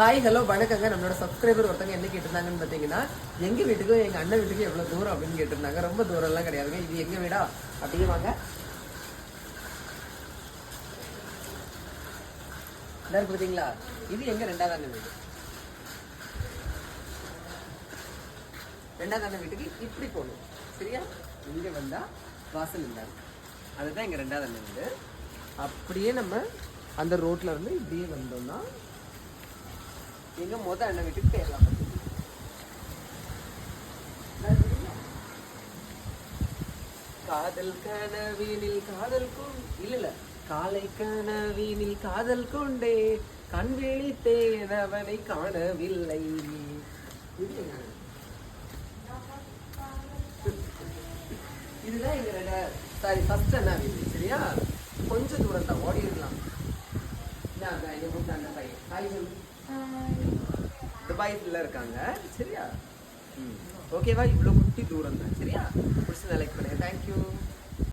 Hi hello வணக்கங்க. நம்மளோட subscriber ஒருத்தவங்க என்ன கேட்டிருந்தாங்கன்னு பார்த்தீங்கன்னா, எங்கள் வீட்டுக்கும் எங்கள் அண்ணன் வீட்டுக்கும் எவ்வளோ தூரம் அப்படின்னு கேட்டிருந்தாங்க. ரொம்ப தூரம்லாம் கிடையாதுங்க. இது எங்கள் வீடா அப்படியே வாங்க. எல்லாரும் பார்த்தீங்களா, இது எங்கள் ரெண்டாவது அண்ணன் வீடு. ரெண்டாவது அண்ணன் வீட்டுக்கு இப்படி போகணும், சரியா? இங்கே வந்தால் வாசல் இருந்தாங்க, அதுதான் எங்கள் ரெண்டாவது அண்ணன் வீடு. அப்படியே நம்ம அந்த ரோட்டில் இருந்து இப்படியே வந்தோம்னா எங்க மொதல் அண்ணன் வீட்டுக்கு போயிடலாம். காதல் கனவீனில் காதல் இல்ல காலை கனவீனில் காதல் கொண்டே கண் விழித்தேன் அவனை காணவில்லை. இதுதான் எங்க சாரி ஃபர்ஸ்ட் அண்ணா வீடு, சரியா? கொஞ்சம் தூரம் தான், ஓடிடலாம். துபாயில் இருக்காங்க, சரியா? ஓகேவா? இவ்வளோ குட்டி தூரம் தான், சரியா? பிடிச்சி லைக் பண்ணுங்க. தேங்க்யூ.